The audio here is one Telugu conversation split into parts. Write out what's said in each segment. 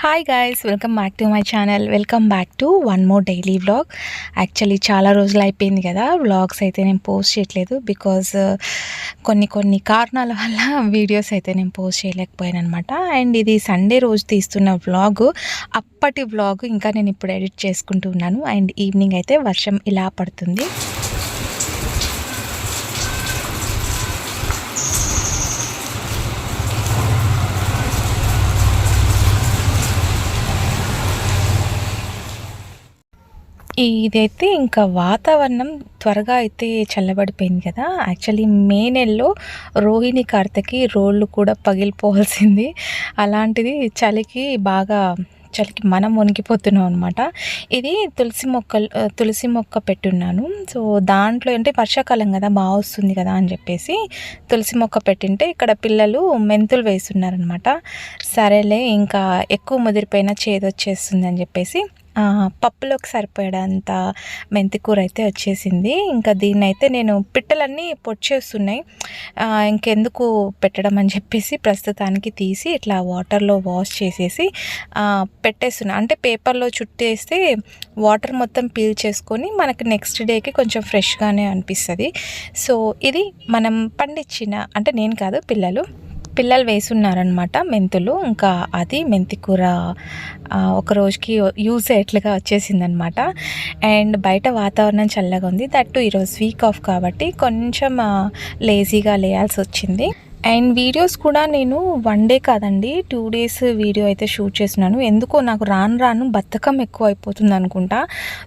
Hi guys, welcome back to my channel. Welcome back to one more daily vlog. Actually చాలా రోజులు అయిపోయింది కదా వ్లాగ్స్ అయితే నేను పోస్ట్ చేయట్లేదు. బికాజ్ కొన్ని కారణాల వల్ల వీడియోస్ అయితే నేను పోస్ట్ చేయలేకపోయాను అనమాట. అండ్ ఇది సండే రోజు తీస్తున్న వ్లాగ్, అప్పటి వ్లాగ్ ఇంకా నేను ఇప్పుడు ఎడిట్ చేసుకుంటూ ఉన్నాను. అండ్ ఈవినింగ్ అయితే వర్షం ఇలా పడుతుంది. ఇదైతే ఇంకా వాతావరణం త్వరగా అయితే చల్లబడిపోయింది కదా. యాక్చువల్లీ మే నెలలో రోహిణి కార్తెకి రోళ్ళు కూడా పగిలిపోవాల్సింది. అలాంటిది చలికి మనం వణికిపోతున్నాం అనమాట. ఇది తులసి మొక్క పెట్టున్నాను. సో దాంట్లో అంటే వర్షాకాలం కదా, బాగా వస్తుంది కదా అని చెప్పేసి తులసి మొక్క పెట్టింటే ఇక్కడ పిల్లలు మెంతులు వేస్తున్నారనమాట. సరేలే, ఇంకా ఎక్కువ ముదిరిపోయినా చేదొచ్చేస్తుంది అని చెప్పేసి పప్పులోకి సరిపోయేంత మెంతికూర అయితే వచ్చేసింది. ఇంకా దీన్ని అయితే నేను పిట్టలన్నీ పొడిచేస్తున్నాయి, ఇంకెందుకు పెట్టడం అని చెప్పేసి ప్రస్తుతానికి తీసి ఇట్లా వాటర్లో వాష్ చేసేసి పెట్టేస్తున్నా. అంటే పేపర్లో చుట్టేస్తే వాటర్ మొత్తం పీల్ చేసుకొని మనకి నెక్స్ట్ డేకి కొంచెం ఫ్రెష్గానే అనిపిస్తుంది. సో ఇది మనం పండించిన, అంటే నేను కాదు, పిల్లలు వేసున్నారనమాట మెంతులు. ఇంకా అది మెంతికూర ఒక రోజుకి యూజ్ అయ్యేట్లుగా వచ్చేసిందనమాట. అండ్ బయట వాతావరణం చల్లగా ఉంది. దట్టు ఈరోజు వీక్ ఆఫ్ కాబట్టి కొంచెం లేజీగా లేయాల్సి వచ్చింది. అండ్ వీడియోస్ కూడా నేను 1 డే కాదండి 2 డేస్ వీడియో అయితే షూట్ చేస్తున్నాను. ఎందుకో నాకు రాను బద్ధకం ఎక్కువ అయిపోతుంది అనుకుంటా.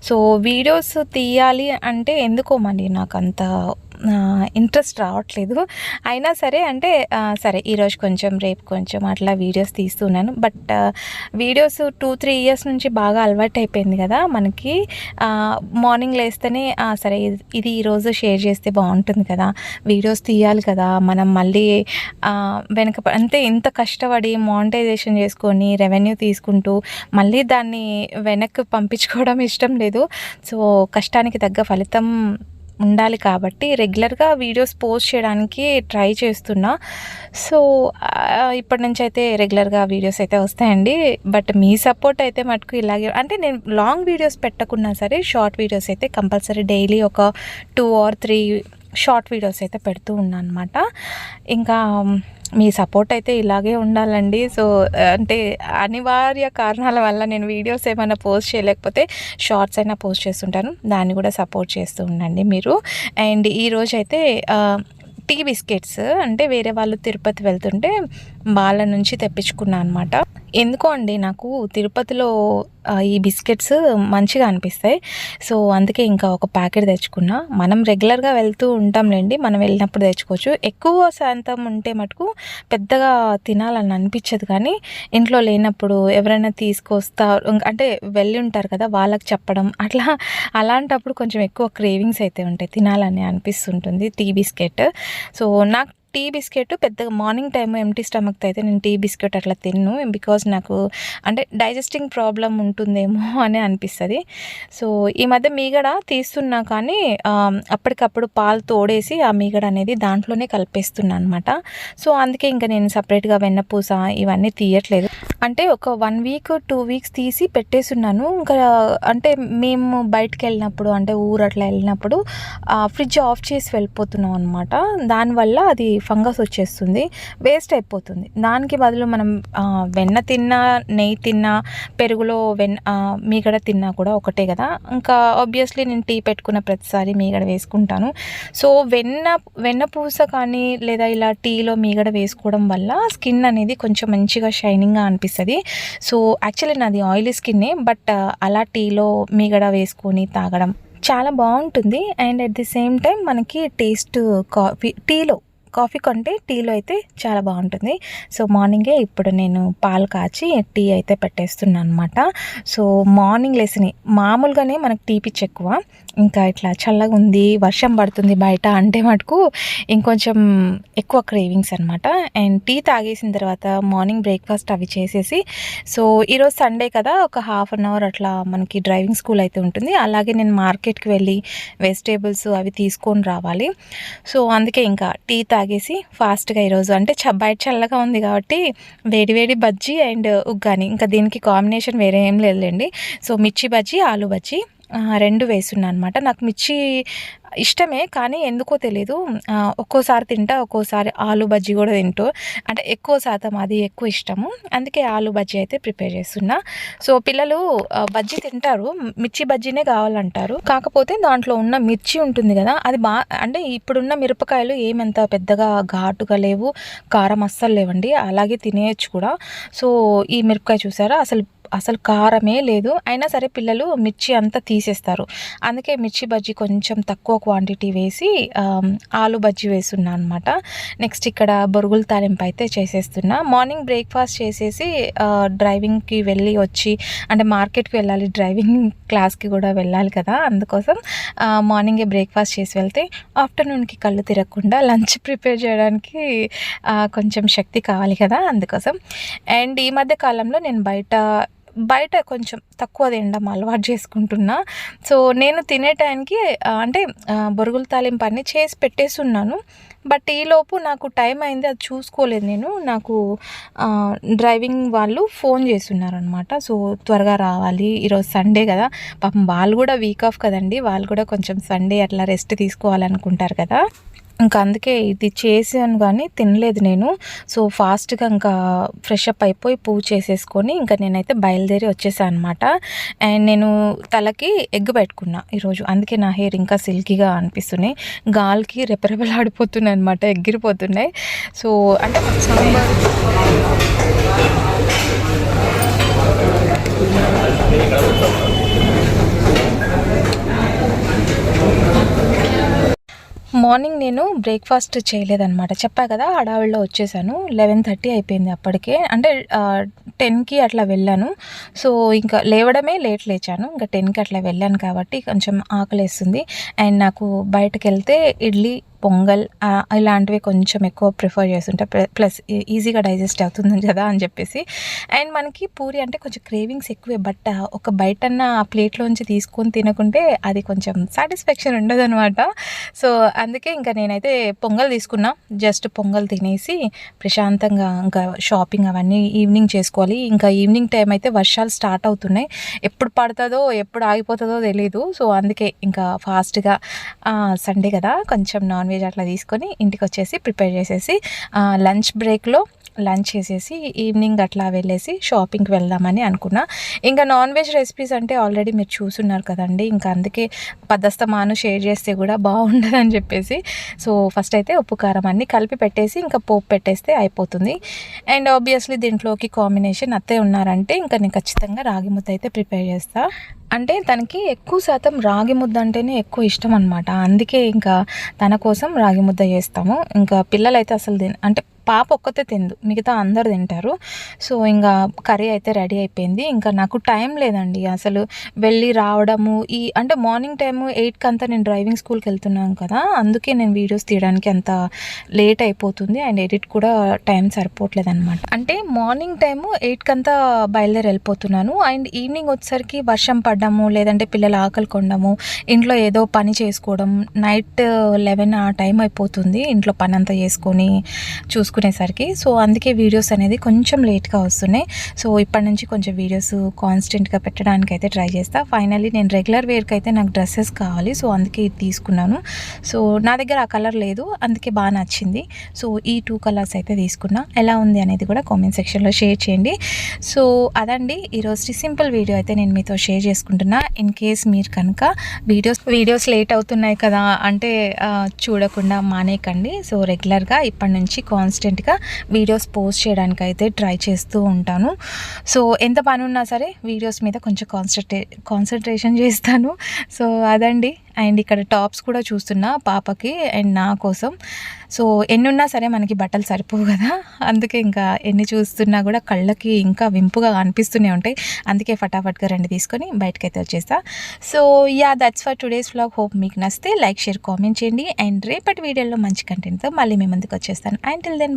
సో వీడియోస్ తీయాలి అంటే ఎందుకో మరి నాకు అంత ఇంట్రెస్ట్ రావట్లేదు. అయినా సరే అంటే సరే ఈరోజు కొంచెం రేపు కొంచెం అట్లా వీడియోస్ తీస్తున్నాను. బట్ వీడియోస్ 2-3 ఇయర్స్ నుంచి బాగా అలవాటు అయిపోయింది కదా మనకి. మార్నింగ్ లేస్తేనే సరే ఇది ఈరోజు షేర్ చేస్తే బాగుంటుంది కదా, వీడియోస్ తీయాలి కదా, మనం మళ్ళీ అంటే ఇంత కష్టపడి మానిటైజేషన్ చేసుకొని రెవెన్యూ తీసుకుంటూ మళ్ళీ దాన్ని వెనక్కి పంపించుకోవడం ఇష్టం లేదు. సో కష్టానికి తగ్గ ఫలితం ఉండాలి కాబట్టి రెగ్యులర్గా వీడియోస్ పోస్ట్ చేయడానికి ట్రై చేస్తున్నా. సో ఇప్పటి నుంచి అయితే రెగ్యులర్గా వీడియోస్ అయితే వస్తాయండి. బట్ మీ సపోర్ట్ అయితే మటుకు ఇలాగే, అంటే నేను లాంగ్ వీడియోస్ పెట్టకున్నా సరే షార్ట్ వీడియోస్ అయితే కంపల్సరీ డైలీ ఒక 2 or 3 షార్ట్ వీడియోస్ అయితే పెడుతూ ఉన్నాను అనమాట. ఇంకా మీ సపోర్ట్ అయితే ఇలాగే ఉండాలండి. సో అంటే అనివార్య కారణాల వల్ల నేను వీడియోస్ ఏమైనా పోస్ట్ చేయలేకపోతే షార్ట్స్ అయినా పోస్ట్ చేస్తుంటాను, దాన్ని కూడా సపోర్ట్ చేస్తూ ఉండండి మీరు. అండ్ ఈరోజు అయితే టీ బిస్కెట్స్, అంటే వేరే వాళ్ళు తిరుపతి వెళ్తుంటే వాళ్ళ నుంచి తెప్పించుకున్నాను అనమాట. ఎందుకో అండి నాకు తిరుపతిలో ఈ బిస్కెట్స్ మంచిగా అనిపిస్తాయి. సో అందుకే ఇంకా ఒక ప్యాకెట్ తెచ్చుకున్నా. మనం రెగ్యులర్గా వెళ్తూ ఉంటాంలేండి, మనం వెళ్ళినప్పుడు తెచ్చుకోవచ్చు. ఎక్కువ శాతం ఉంటే మటుకు పెద్దగా తినాలని అనిపించదు, కానీ ఇంట్లో లేనప్పుడు ఎవరైనా తీసుకొస్తారు అంటే వెళ్ళి ఉంటారు కదా, వాళ్ళకి చెప్పడం అలాంటప్పుడు కొంచెం ఎక్కువ క్రేవింగ్స్ అయితే ఉంటాయి, తినాలని అనిపిస్తుంటుంది టీ బిస్కెట్. సో నాకు టీ బిస్కెట్ పెద్దగా మార్నింగ్ టైం ఎంటీ స్టమక్తో అయితే నేను టీ బిస్కెట్ అట్లా తిన్ను. బికాజ్ నాకు అంటే డైజెస్టింగ్ ప్రాబ్లం ఉంటుందేమో అని అనిపిస్తుంది. సో ఈ మధ్య మీగడ తీస్తున్నా, కానీ అప్పటికప్పుడు పాలు తోడేసి ఆ మీగడ అనేది దాంట్లోనే కలిపేస్తున్నా అనమాట. సో అందుకే ఇంకా నేను సపరేట్గా వెన్నపూస ఇవన్నీ తీయట్లేదు. అంటే ఒక 1 week 2 weeks తీసి పెట్టేస్తున్నాను. ఇంకా అంటే మేము బయటకు వెళ్ళినప్పుడు, అంటే ఊరు అట్లా వెళ్ళినప్పుడు ఫ్రిడ్జ్ ఆఫ్ చేసి వెళ్ళిపోతున్నాం అనమాట. దానివల్ల అది ఫంగస్ వచ్చేస్తుంది, వేస్ట్ అయిపోతుంది. దానికి బదులు మనం వెన్న తిన్నా, నెయ్యి తిన్నా, పెరుగులో మీగడ తిన్నా కూడా ఒకటే కదా. ఇంకా ఆబ్వియస్లీ నేను టీ పెట్టుకున్న ప్రతిసారి మీగడ వేసుకుంటాను. సో వెన్న పూస కానీ లేదా ఇలా టీలో మీగడ వేసుకోవడం వల్ల స్కిన్ అనేది కొంచెం మంచిగా షైనింగ్గా అనిపిస్తుంది. సో యాక్చువల్లీ నాది ఆయిలీ స్కిన్నే, బట్ అలా టీలో మీగడ వేసుకొని తాగడం చాలా బాగుంటుంది. And at the same time మనకి టేస్ట్ కాఫీ కంటే టీలో అయితే చాలా బాగుంటుంది. సో మార్నింగే ఇప్పుడు నేను పాలు కాచి టీ అయితే పెట్టేస్తున్నాను అనమాట. సో మార్నింగ్ లేసిని మామూలుగానే మనకు టీ పిచ్చి ఎక్కువ, ఇంకా ఇట్లా చల్లగా ఉంది, వర్షం పడుతుంది బయట అంటే మటుకు ఇంకొంచెం ఎక్కువ క్రేవింగ్స్ అనమాట. అండ్ టీ తాగేసిన తర్వాత మార్నింగ్ బ్రేక్ఫాస్ట్ అవి చేసేసి, సో ఈరోజు సండే కదా, ఒక 1/2 hour అట్లా మనకి డ్రైవింగ్ స్కూల్ అయితే ఉంటుంది. అలాగే నేను మార్కెట్కి వెళ్ళి వెజిటేబుల్స్ అవి తీసుకొని రావాలి. సో అందుకే ఇంకా టీ తాగేసి ఫాస్ట్గా ఈరోజు అంటే బయట చల్లగా ఉంది కాబట్టి వేడి వేడి బజ్జీ అండ్ ఉగ్గాని, ఇంకా దీనికి కాంబినేషన్ వేరే ఏం లేదులేండి. సో మిర్చి బజ్జీ, ఆలు బజ్జీ 2 వేసున్నా అనమాట. నాకు మిర్చి ఇష్టమే కానీ ఎందుకో తెలీదు, ఒక్కోసారి తింటా, ఒక్కోసారి ఆలు బజ్జీ కూడా తింటూ, అంటే ఎక్కువ శాతం అది ఎక్కువ ఇష్టము. అందుకే ఆలు బజ్జీ అయితే ప్రిపేర్ చేస్తున్నా. సో పిల్లలు బజ్జీ తింటారు, మిర్చి బజ్జీనే కావాలంటారు. కాకపోతే దాంట్లో ఉన్న మిర్చి ఉంటుంది కదా, అది అంటే ఇప్పుడున్న మిరపకాయలు ఏమంత పెద్దగా ఘాటుగా లేవు, కారం అస్సలు లేవండి, అలాగే తినేయచ్చు కూడా. సో ఈ మిరపకాయ చూసారా, అసలు కారమే లేదు, అయినా సరే పిల్లలు మిర్చి అంతా తీసేస్తారు. అందుకే మిర్చి బజ్జీ కొంచెం తక్కువ క్వాంటిటీ వేసి ఆలు బజ్జీ వేస్తున్నా అనమాట. నెక్స్ట్ ఇక్కడ బొరుగుల తాలింపు అయితే చేసేస్తున్నా. మార్నింగ్ బ్రేక్ఫాస్ట్ చేసేసి డ్రైవింగ్కి వెళ్ళి వచ్చి, అంటే మార్కెట్కి వెళ్ళాలి, డ్రైవింగ్ క్లాస్కి కూడా వెళ్ళాలి కదా, అందుకోసం మార్నింగే బ్రేక్ఫాస్ట్ చేసి వెళ్తే ఆఫ్టర్నూన్కి కళ్ళు తిరగకుండా లంచ్ ప్రిపేర్ చేయడానికి కొంచెం శక్తి కావాలి కదా, అందుకోసం. అండ్ ఈ మధ్య కాలంలో నేను బయట కొంచెం తక్కువ తినడం అలవాటు చేసుకుంటున్నా. సో నేను తినే టైంకి అంటే బొరుగుల తాలింపు అన్నీ చేసి పెట్టేస్తున్నాను. బట్ ఈలోపు నాకు టైం అయింది, అది చూసుకోలేదు నేను. నాకు డ్రైవింగ్ వాళ్ళు ఫోన్ చేస్తున్నారనమాట. సో త్వరగా రావాలి, ఈరోజు సండే కదా, పాపం వాళ్ళు కూడా వీక్ ఆఫ్ కదండి, వాళ్ళు కూడా కొంచెం సండే అట్లా రెస్ట్ తీసుకోవాలనుకుంటారు కదా. ఇంకా అందుకే ఇది చేశాను కానీ తినలేదు నేను. సో ఫాస్ట్గా ఇంకా ఫ్రెష్ అప్ అయిపోయి పూజ చేసేసుకొని ఇంకా నేనైతే బయలుదేరి వచ్చేసాను అనమాట. అండ్ నేను తలకి ఎగ్ పెట్టుకున్నా ఈరోజు, అందుకే నా హెయిర్ ఇంకా సిల్కీగా అనిపిస్తున్నాయి, గాలికి రెపరెపలాడిపోతున్నాయి అనమాట, ఎగిరిపోతున్నాయి. సో అంటే మార్నింగ్ నేను బ్రేక్ఫాస్ట్ చేయలేదన్నమాట, చెప్పా కదా హడావిడిలో వచ్చేసాను. 11:30 అయిపోయింది అప్పటికే, అంటే 10కి అట్లా వెళ్ళాను. సో ఇంకా లేవడమే లేచాను, ఇంకా 10కి అట్లా వెళ్ళాను కాబట్టి కొంచెం ఆకలేస్తుంది. అండ్ నాకు బయటకు వెళ్తే ఇడ్లీ, పొంగల్ ఇలాంటివి కొంచెం ఎక్కువ ప్రిఫర్ చేస్తుంటా, ప్లస్ ఈజీగా డైజెస్ట్ అవుతుంది కదా అని చెప్పేసి. అండ్ మనకి పూరి అంటే కొంచెం క్రేవింగ్స్ ఎక్కువే, బట్ ఒక బయటన్న ఆ ప్లేట్లోంచి తీసుకొని తినకుంటే అది కొంచెం సాటిస్ఫాక్షన్ ఉండదు అనమాట. సో అందుకే ఇంకా నేనైతే పొంగల్ తీసుకున్నా, జస్ట్ పొంగల్ తినేసి ప్రశాంతంగా ఇంకా షాపింగ్ అవన్నీ ఈవినింగ్ చేసుకోవాలి. ఇంకా ఈవినింగ్ టైం అయితే వర్షాలు స్టార్ట్ అవుతున్నాయి, ఎప్పుడు పడుతుందో ఎప్పుడు ఆగిపోతుందో తెలీదు. సో అందుకే ఇంకా ఫాస్ట్గా సండే కదా కొంచెం నాన్ వెజ్ అట్లా తీసుకొని ఇంటికి వచ్చేసి ప్రిపేర్ చేసేసి లంచ్ బ్రేక్లో లంచ్ చేసేసి ఈవినింగ్ అట్లా వెళ్ళేసి షాపింగ్కి వెళ్దామని అనుకున్నా. ఇంకా నాన్ వెజ్ రెసిపీస్ అంటే ఆల్రెడీ మీరు చూస్తున్నారు కదండి, ఇంకా అందుకే పదస్తమాను షేర్ చేస్తే కూడా బాగుండదని చెప్పేసి సో ఫస్ట్ అయితే ఉప్పు కారం అన్నీ కలిపి పెట్టేసి ఇంకా పోపు పెట్టేస్తే అయిపోతుంది. అండ్ ఆబ్వియస్లీ దీంట్లోకి కాంబినేషన్ అత్తయ్య ఉన్నారంటే ఇంకా నేను ఖచ్చితంగా రాగి ముద్ద అయితే ప్రిపేర్ చేస్తా. అంటే తనకి ఎక్కువ శాతం రాగి ముద్ద అంటేనే ఎక్కువ ఇష్టం అనమాట, అందుకే ఇంకా తన కోసం రాగి ముద్ద చేస్తాము. ఇంకా పిల్లలైతే అసలు అంటే పాప ఒక్కతే తిందు, మిగతా అందరు తింటారు. సో ఇంకా కర్రీ అయితే రెడీ అయిపోయింది. ఇంకా నాకు టైం లేదండి అసలు వెళ్ళి రావడము, అంటే మార్నింగ్ టైము 8కి అంతా నేను డ్రైవింగ్ స్కూల్కి వెళ్తున్నాను కదా, అందుకే నేను వీడియోస్ తీయడానికి అంత లేట్ అయిపోతుంది. అండ్ ఎడిట్ కూడా టైం సరిపోవట్లేదు అనమాట. అంటే మార్నింగ్ టైము 8కి అంతా బయలుదేరి వెళ్ళిపోతున్నాను. అండ్ ఈవినింగ్ వచ్చేసరికి వర్షం పడ్డము, లేదంటే పిల్లలు ఆకలి కొండము, ఇంట్లో ఏదో పని చేసుకోవడం, నైట్ 11 ఆ టైం అయిపోతుంది ఇంట్లో పని అంతా చేసుకొని చూసుకునేసరికి. సో అందుకే వీడియోస్ అనేది కొంచెం లేట్గా వస్తున్నాయి. సో ఇప్పటి నుంచి కొంచెం వీడియోస్ కాన్స్టెంట్గా పెట్టడానికి అయితే ట్రై చేస్తా. ఫైనల్లీ నేను రెగ్యులర్ వేర్కి అయితే నాకు డ్రెస్సెస్ కావాలి, సో అందుకే ఇది తీసుకున్నాను. సో నా దగ్గర ఆ కలర్ లేదు, అందుకే బాగా నచ్చింది. సో ఈ 2 కలర్స్ అయితే తీసుకున్నా. ఎలా ఉంది అనేది కూడా కామెంట్ సెక్షన్లో షేర్ చేయండి. సో అదండి ఈరోజు సింపుల్ వీడియో అయితే నేను మీతో షేర్ చేసుకుంటున్నా. ఇన్ కేస్ మీరు కనుక వీడియోస్ లేట్ అవుతున్నాయి కదా అంటే చూడకుండా మానేయకండి. సో రెగ్యులర్గా ఇప్పటి నుంచి కాన్స్టెంట్గా వీడియోస్ పోస్ట్ చేయడానికి అయితే ట్రై చేస్తూ ఉంటాను. సో ఎంత పని ఉన్నా సరే వీడియోస్ మీద కొంచెం కాన్సన్ట్రేషన్ చేస్తాను. సో అదండి. అండ్ ఇక్కడ టాప్స్ కూడా చూస్తున్నా పాపకి అండ్ నా కోసం. సో ఎన్ని ఉన్నా సరే మనకి బట్టలు సరిపోవు కదా, అందుకే ఇంకా ఎన్ని చూస్తున్నా కూడా కళ్ళకి ఇంకా వింపుగా అనిపిస్తూనే ఉంటాయి. అందుకే ఫటాఫట్గా 2 తీసుకొని బయటకైతే వచ్చేస్తా. So that's for today's vlog. Hope మీకు నచ్చితే లైక్, షేర్, కామెంట్ చేయండి. అండ్ రేపటి వీడియోలో మంచి కంటెంట్తో మళ్ళీ మీ ముందుకు వచ్చేస్తాను. Until then